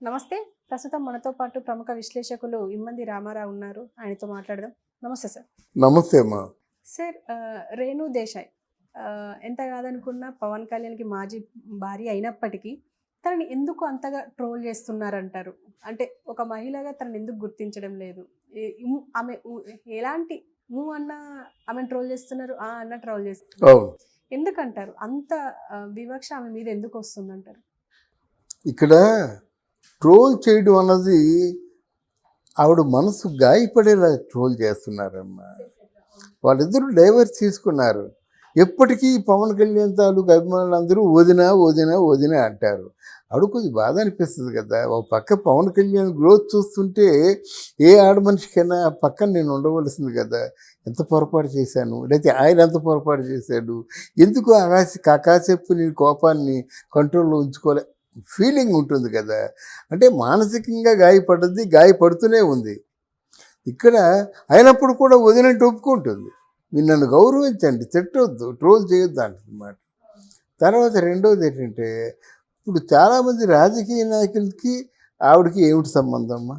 నమస్తే. ప్రస్తుతం మనతో పాటు ప్రముఖ విశ్లేషకులు ఇమ్మంది రామారావు ఉన్నారు. ఆయనతో మాట్లాడదాం. నమస్తే సార్. నమస్తే అమ్మా. సార్ రేణు దేశాయ్ ఎంత కాదనుకున్నా పవన్ కళ్యాణ్‌కి మాజీ భార్య అయినప్పటికీ తనని ఎందుకు అంతగా ట్రోల్ చేస్తున్నారంటారు? అంటే ఒక మహిళగా తనని ఎందుకు గుర్తించడం లేదు? ఆమె ఎలాంటి అన్నా ఆమెను ట్రోల్ చేస్తున్నారు, ఆ అన్న ట్రోల్ చేస్తున్నారు. అవును. ఎందుకంటారు? అంత వివక్ష ఆమె మీద ఎందుకు వస్తుందంటారు? ఇక్కడ ట్రోల్ చేయడం అన్నది ఆవిడ మనసు గాయపడేలా ట్రోల్ చేస్తున్నారమ్మా. వాళ్ళిద్దరూ డైవర్స్ తీసుకున్నారు. ఎప్పటికీ పవన్ కళ్యాణ్ తాలూకు అభిమానులు అందరూ వదినా వదినా వదినా అంటారు. ఆవిడ కొంచెం బాధ అనిపిస్తుంది కదా. ఒక పక్క పవన్ కళ్యాణ్ గ్రోత్ చూస్తుంటే ఏ ఆడ మనిషికైనా పక్కన నేను ఉండవలసింది కదా. ఎంత పొరపాటు చేశాను, లేకపోతే ఆయన ఎంత పొరపాటు చేశాడు, ఎందుకు కాసేపు నేను కోపాన్ని కంట్రోల్లో ఉంచుకోలే ఫీలింగ్ ఉంటుంది కదా. అంటే మానసికంగా గాయపడ్డది, గాయపడుతూనే ఉంది. ఇక్కడ అయినప్పుడు కూడా వదిలినట్టు ఒప్పుకుంటుంది. మీరు నన్ను గౌరవించండి, తిట్టొద్దు, ట్రోల్ చేయొద్దు అంటన్నమాట. తర్వాత రెండోది ఏంటంటే, ఇప్పుడు చాలామంది రాజకీయ నాయకులకి ఆవిడకి ఏమిటి సంబంధమ్మా?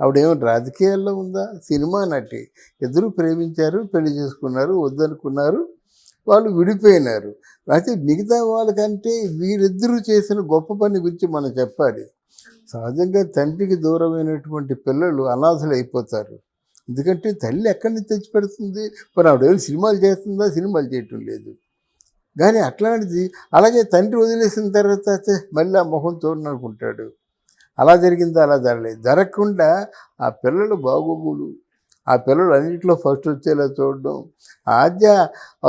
ఆవిడేమిటి రాజకీయాల్లో ఉందా? సినిమా నటి. ఇద్దరు ప్రేమించారు, పెళ్లి చేసుకున్నారు, వద్దనుకున్నారు, వాళ్ళు విడిపోయినారు. అయితే మిగతా వాళ్ళకంటే వీరిద్దరూ చేసిన గొప్ప పని గురించి మనం చెప్పాలి. సహజంగా తండ్రికి దూరమైనటువంటి పిల్లలు అనాథలు అయిపోతారు. ఎందుకంటే తల్లి ఎక్కడి నుంచి తెచ్చి పెడుతుంది? మరి ఆవిడేమి సినిమాలు చేస్తుందా? సినిమాలు చేయటం లేదు. కానీ అట్లాంటిది అలాగే తండ్రి వదిలేసిన తర్వాత మళ్ళీ ఆ మొహం చూడననుకుంటాడు. అలా జరిగిందా? అలా జరగలేదు. జరగకుండా ఆ పిల్లలు బాగోగులు, ఆ పిల్లలు అన్నింటిలో ఫస్ట్ వచ్చేలా చూడడం. ఆద్య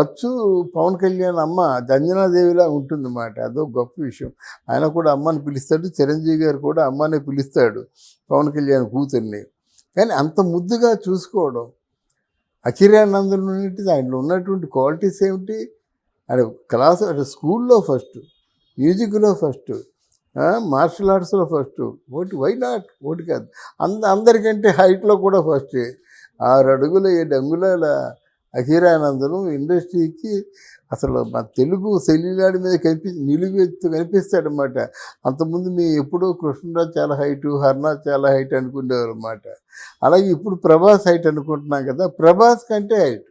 అచ్చు పవన్ కళ్యాణ్ అమ్మ అంజనాదేవిలా ఉంటుందన్నమాట. అదో గొప్ప విషయం. ఆయన కూడా అమ్మని పిలుస్తాడు, చిరంజీవి గారు కూడా అమ్మనే పిలుస్తాడు పవన్ కళ్యాణ్ కూతుర్ని. కానీ అంత ముద్దుగా చూసుకోవడం, అఖిరానందన్ ఉన్నట్టు ఆయనలో ఉన్నటువంటి క్వాలిటీస్ ఏమిటి? ఆయన క్లాస్ స్కూల్లో ఫస్ట్, మ్యూజిక్లో ఫస్ట్, మార్షల్ ఆర్ట్స్లో ఫస్ట్, వై నాట్ ఒకటి కాదు, అందరికంటే హైట్లో కూడా ఫస్టే. 6 అడుగుల 7 అంగుళాల అఖిరానందను ఇండస్ట్రీకి అసలు మా తెలుగు సెల్యులాడి మీద నిలువెత్తు కనిపిస్తాడనమాట. అంతకుముందు మేము ఎప్పుడో కృష్ణరాజ్ చాలా హైటు, హర్నాథ్ చాలా హైట్ అనుకునేవారు అన్నమాట. అలాగే ఇప్పుడు ప్రభాస్ హైట్ అనుకుంటున్నాం కదా, ప్రభాస్ కంటే హైట్.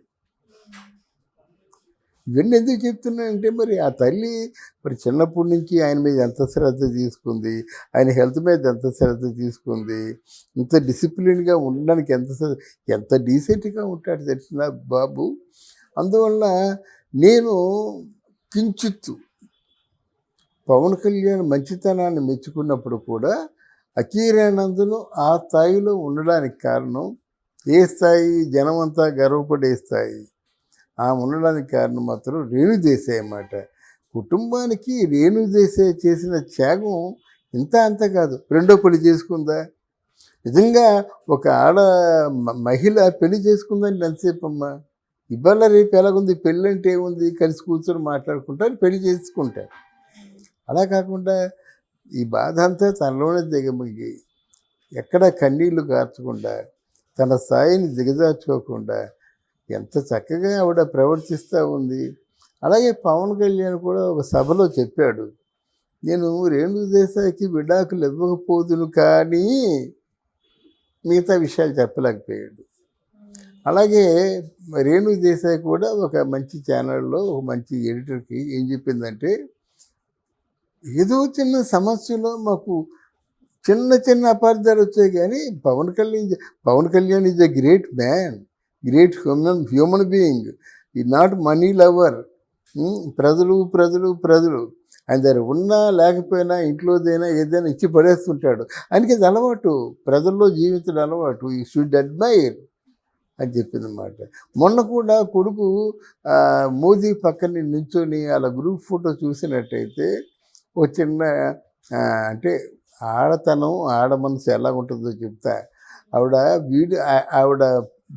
ఇవన్నీ ఎందుకు చెప్తున్నానంటే, మరి ఆ తల్లి మరి చిన్నప్పటి నుంచి ఆయన మీద ఎంత శ్రద్ధ తీసుకుంది, ఆయన హెల్త్ మీద ఎంత శ్రద్ధ తీసుకుంది, ఇంత డిసిప్లిన్గా ఉండడానికి ఎంత డీసెంట్గా ఉంటాడు తెలిసిన బాబు. అందువల్ల నేను కించిత్తు పవన్ కళ్యాణ్ మంచితనాన్ని మెచ్చుకున్నప్పుడు కూడా అఖిరానందను ఆ స్థాయిలో ఉండడానికి కారణం, ఏ స్థాయి జనమంతా గర్వపడే స్థాయి, ఆ ఉండడానికి కారణం మాత్రం రేణు దేశాయ్ అన్నమాట. కుటుంబానికి రేణు దేశాయ్ చేసిన త్యాగం ఇంత అంత కాదు. రెండో పెళ్లి చేసుకుందా? నిజంగా ఒక మహిళ పెళ్లి చేసుకుందని ఎంతసేపు అమ్మా? ఇవాళ రేపు ఎలాగుంది? పెళ్ళి అంటే ఏముంది? కలిసి కూర్చొని మాట్లాడుకుంటారు, పెళ్లి చేసుకుంటారు. అలా కాకుండా ఈ బాధ అంతా తనలోనే దిగమిగి, ఎక్కడ కన్నీళ్లు కార్చకుండా, తన స్థాయిని దిగజార్చుకోకుండా ఎంత చక్కగా ఆవిడ ప్రవర్తిస్తూ ఉంది. అలాగే పవన్ కళ్యాణ్ కూడా ఒక సభలో చెప్పాడు, నేను రేణు దేశాయ్కి విడాకులు ఇవ్వకపోదును కానీ మిగతా విషయాలు చెప్పలేకపోయాడు. అలాగే రేణు దేశాయ్ కూడా ఒక మంచి ఛానల్లో ఒక మంచి ఎడిటర్కి ఏం చెప్పిందంటే, ఏదో చిన్న సమస్యలో మాకు చిన్న అపార్థాలు వచ్చాయి, కానీ Pawan Kalyan is a great man, great human being, he not money lover. ప్రజలు ఆయన దగ్గర ఉన్నా లేకపోయినా ఇంట్లోదైనా ఏదైనా ఇచ్చి పడేస్తుంటాడు. ఆయనకి అది అలవాటు, ప్రజల్లో జీవించడం అలవాటు. యూ షుడ్ అడ్మైర్ అని చెప్పిందన్నమాట. మొన్న కూడా కొడుకు మోదీ పక్కన నించొని అలా గ్రూప్ ఫోటో చూసినట్టయితే ఒక చిన్న అంటే ఆడతనం, ఆడ మనసు ఎలా ఉంటుందో చెప్తా. ఆవిడ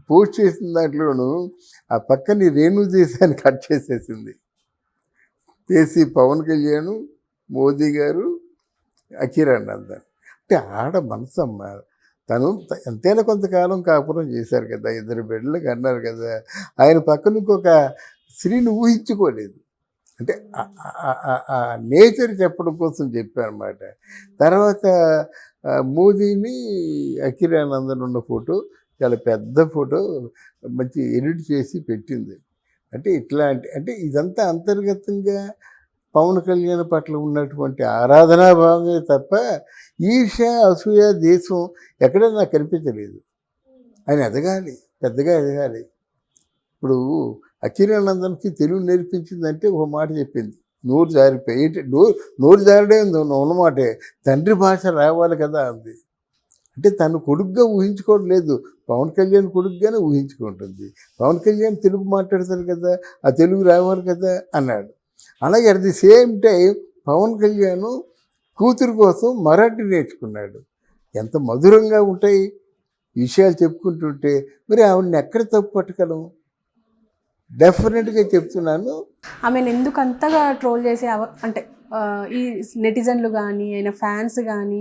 పోస్ట్ చేసిన దాంట్లోనూ ఆ పక్కని రేణు దేశాన్ని కట్ చేసేసింది. చేసి పవన్ కళ్యాణ్, మోదీ గారు, అఖిరానందన్. అంటే ఆడ మనసు అమ్మ. తను ఎంతైనా కొంతకాలం కాపురం చేశారు కదా, 2 బిడ్డలకు అన్నారు కదా. ఆయన పక్కన ఇంకొక స్త్రీని ఊహించుకోలేదు. అంటే ఆ నేచర్ చెప్పడం కోసం చెప్పానమాట. తర్వాత మోదీని అఖిరానందన్ ఉన్న ఫోటో చాలా పెద్ద ఫోటో మంచి ఎడిట్ చేసి పెట్టింది. అంటే ఇట్లాంటి అంటే ఇదంతా అంతర్గతంగా పవన్ కళ్యాణ్ పట్ల ఉన్నటువంటి ఆరాధనా భావమే తప్ప ఈర్ష్య, అసూయ, దేశం ఎక్కడ నాకు కనిపించలేదు. ఆయన ఎదగాలి, పెద్దగా ఎదగాలి. ఇప్పుడు అఖిరానందన్‌కి తెలుగు నేర్పించిందంటే ఒక మాట చెప్పింది. నోరు జారిపోయి ఏంటి నోరు జారడం ఉన్నమాటే. తండ్రి భాష రావాలి కదా అంది. అంటే తను కొడుకుగా ఊహించుకోవడం లేదు. పవన్ కళ్యాణ్ కొడుకుగానే ఊహించుకుంటుంది. పవన్ కళ్యాణ్ తెలుగు మాట్లాడతారు కదా! ఆ తెలుగు రావాలి కదా అన్నాడు. అలాగే at the same time Pawan Kalyan కూతురు కోసం మరాఠీ నేర్చుకున్నాడు. ఎంత మధురంగా ఉంటాయి విషయాలు చెప్పుకుంటుంటే. మరి ఆవిడని ఎక్కడ తప్పు పట్టగలం? డెఫినెట్గా చెప్తున్నాను. ఆమెను ఎందుకు అంతగా ట్రోల్ చేసే అంటే ఈ నెటిజన్లు కానీ ఆయన ఫ్యాన్స్ కానీ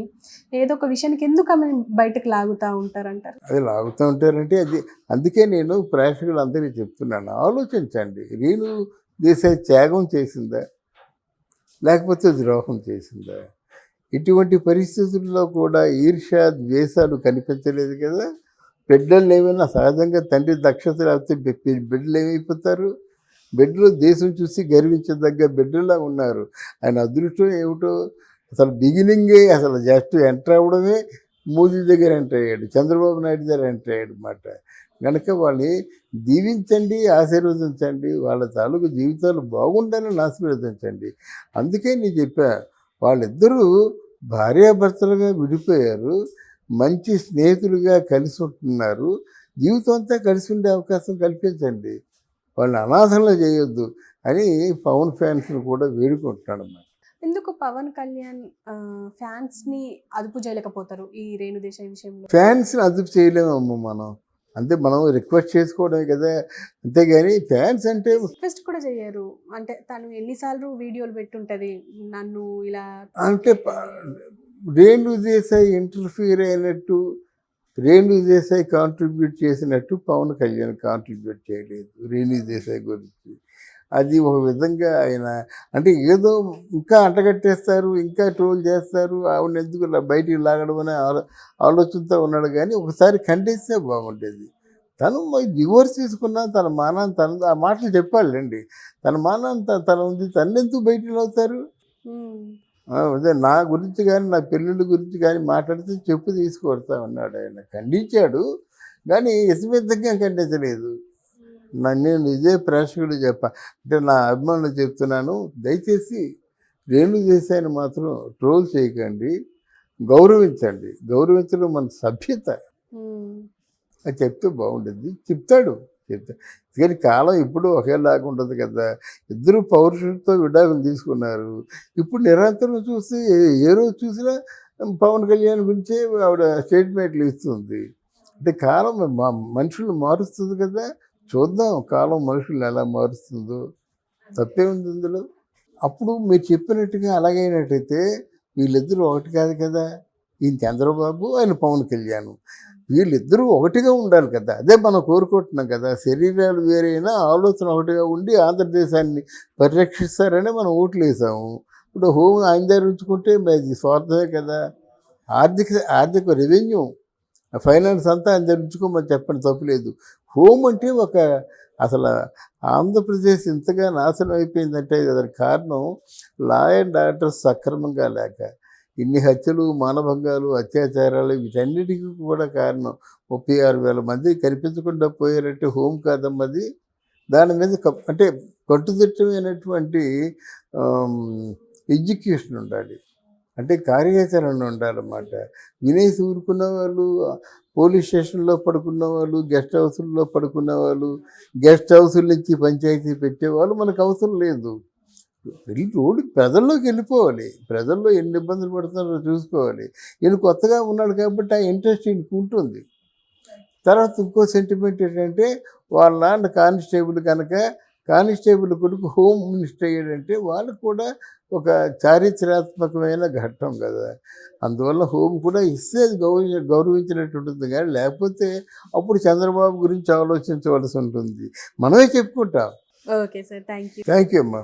ఏదో ఒక విషయానికి ఎందుకు ఆమె బయటకు లాగుతూ ఉంటారంటారు? అది లాగుతూ ఉంటారంటే అది అందుకే నేను ప్రేక్షకులందరికీ చెప్తున్నాను, ఆలోచించండి. రేణు దేశాయ్ త్యాగం చేసిందా లేకపోతే ద్రోహం చేసిందా? ఇటువంటి పరిస్థితుల్లో కూడా ఈర్ష్య, ద్వేషాలు కనిపించలేదు కదా. బిడ్డలు ఏమైనా సహజంగా తండ్రి దక్షత లేకపోతే బిడ్డలు ఏమైపోతారు? బిడ్డలు దేశం చూసి గర్వించదగ్గ బిడ్డలా ఉన్నారు. ఆయన అదృష్టం ఏమిటో అసలు బిగినింగే అసలు జస్ట్ ఎంటర్ అవ్వడమే మోదీ దగ్గర ఎంటర్ అయ్యాడు, చంద్రబాబు నాయుడు దగ్గర ఎంటర్ అయ్యాడు అన్నమాట. కనుక వాళ్ళని దీవించండి, ఆశీర్వదించండి, వాళ్ళ తాలూకు జీవితాలు బాగుండాలని ఆశీర్వదించండి. అందుకే నేను చెప్పా, వాళ్ళిద్దరూ భార్యాభర్తలుగా విడిపోయారు, మంచి స్నేహితులుగా కలిసి ఉంటున్నారు. జీవితం అంతా కలిసి ఉండే అవకాశం కల్పించండి, వాళ్ళని అనాథంలో చేయొద్దు అని పవన్ ఫ్యాన్స్ని కూడా వేడుకుంటున్నాడు అన్నమాట. ఎందుకు పవన్ కళ్యాణ్ ఫ్యాన్స్ని అదుపు చేయలేకపోతారు ఈ రేణు దేశాయ్ విషయంలో? ఫ్యాన్స్ని అదుపు చేయలేమమ్మ మనం. అంతే, మనం రిక్వెస్ట్ చేసుకోవడమే కదా. అంతేగాని ఫ్యాన్స్ అంటే రిక్వెస్ట్ కూడా చేయరు. అంటే తను ఎన్నిసార్లు వీడియోలు పెట్టుంటది నన్ను ఇలా అంటే రేణు దేశాయ్ ఇంటర్ఫియర్ అయినట్టు, రేణు దేశాయ్ కాంట్రిబ్యూట్ చేసినట్టు పవన్ కళ్యాణ్ కాంట్రిబ్యూట్ చేయలేదు రేణు దేశాయ్ గురించి. అది ఒక విధంగా ఆయన అంటే ఏదో ఇంకా అంటగట్టేస్తారు, ఇంకా ట్రోల్ చేస్తారు, ఆవిడని ఎందుకు బయటికి లాగడం అనే ఆలోచనతో ఉన్నాడు. కానీ ఒకసారి ఖండిస్తే బాగుండేది. తను డివోర్స్ తీసుకున్నా తన మానాన్ని తన ఆ మాటలు చెప్పాలండి. తన మానాన్ని తన ఉంది, తన్నెందుకు బయటికి లాగుతారు? అదే నా గురించి కానీ నా పెళ్ళిళ్ళ గురించి కానీ మాట్లాడితే చెప్పు తీసుకొడతా ఉన్నాడు. ఆయన ఖండించాడు కానీ ఇసమిద్దగా ఖండించలేదు. నేను ఇదే ప్రేక్షకుడు అంటే నా అభిమానులు చెప్తున్నాను, దయచేసి రేణు దేశాయ్ని మాత్రం ట్రోల్ చేయకండి, గౌరవించండి. గౌరవించడం మన సభ్యత అది చెప్తే బాగుంటుంది. చెప్తాడు. కానీ కాలం ఇప్పుడు ఒకేలాగా ఉండదు కదా. ఇద్దరు పౌరుషంతో విడాకులు తీసుకున్నారు. ఇప్పుడు నిరంతరం చూస్తే ఏ రోజు చూసినా పవన్ కళ్యాణ్ గురించే ఆవిడ స్టేట్మెంట్లు ఇస్తుంది. అంటే కాలం మనుషులు మారుస్తుంది కదా. చూద్దాం కాలం మనుషులు ఎలా మారుస్తుందో. తప్పే ఉంది ఇందులో. అప్పుడు మీరు చెప్పినట్టుగా అలాగైనట్టయితే వీళ్ళిద్దరూ ఒకటి కాదు కదా. ఈయన చంద్రబాబు, ఆయన పవన్ కళ్యాణ్, వీళ్ళిద్దరూ ఒకటిగా ఉండాలి కదా. అదే మనం కోరుకుంటున్నాం కదా. శరీరాలు వేరైనా ఆలోచన ఒకటిగా ఉండి ఆంధ్రదేశాన్ని పరిరక్షిస్తారని మనం ఓట్లు వేసాము. ఇప్పుడు హోమ్ ఆయన దగ్గర ఉంచుకుంటే అది స్వార్థమే కదా. ఆర్థిక రెవెన్యూ, ఫైనాన్స్ అంతా ఆయన దగ్గర ఉంచుకోమని చెప్పండి, తప్పులేదు. హోమ్ అంటే అసలు ఆంధ్రప్రదేశ్ ఇంతగా నాశనం అయిపోయిందంటే దానికి కారణం లా అండ్ ఆర్డర్ సక్రమంగా లేక, ఇన్ని హత్యలు, మానభంగాలు, అత్యాచారాలు వీటన్నిటికీ కూడా కారణం 36,000 మంది కనిపించకుండా పోయారంటే హోమ్ కాదమ్మది. దాని మీద అంటే కట్టుదిట్టమైనటువంటి ఎడ్యుకేషన్ ఉండాలి, అంటే కార్యాచరణ ఉండాలన్నమాట. వినేసి ఊరుకున్న వాళ్ళు, పోలీస్ స్టేషన్లో పడుకున్న వాళ్ళు, గెస్ట్ హౌస్ల్లో పడుకున్న వాళ్ళు, గెస్ట్ హౌసుల నుంచి పంచాయతీ పెట్టేవాళ్ళు మనకు అవసరం లేదు. రోడ్డు ప్రజల్లోకి వెళ్ళిపోవాలి, ప్రజల్లో ఎన్ని ఇబ్బందులు పడుతున్నారో చూసుకోవాలి. ఈయన కొత్తగా ఉన్నాడు కాబట్టి ఆ ఇంట్రెస్ట్ ఈయనకు ఉంటుంది. తర్వాత ఇంకో సెంటిమెంట్ ఏంటంటే వాళ్ళ నాన్న కానిస్టేబుల్ కనుక కానిస్టేబుల్ కొడుకు హోమ్ మినిస్టర్ అయ్యాడంటే వాళ్ళు కూడా ఒక చారిత్రాత్మకమైన ఘట్టం కదా. అందువల్ల హోమ్ కూడా ఇస్తే అది గౌరవించినట్టు ఉంటుంది. కానీ లేకపోతే అప్పుడు చంద్రబాబు గురించి ఆలోచించవలసి ఉంటుంది. మనమే చెప్పుకుంటాం. Okay sir, thank you. Thank you అమ్మా.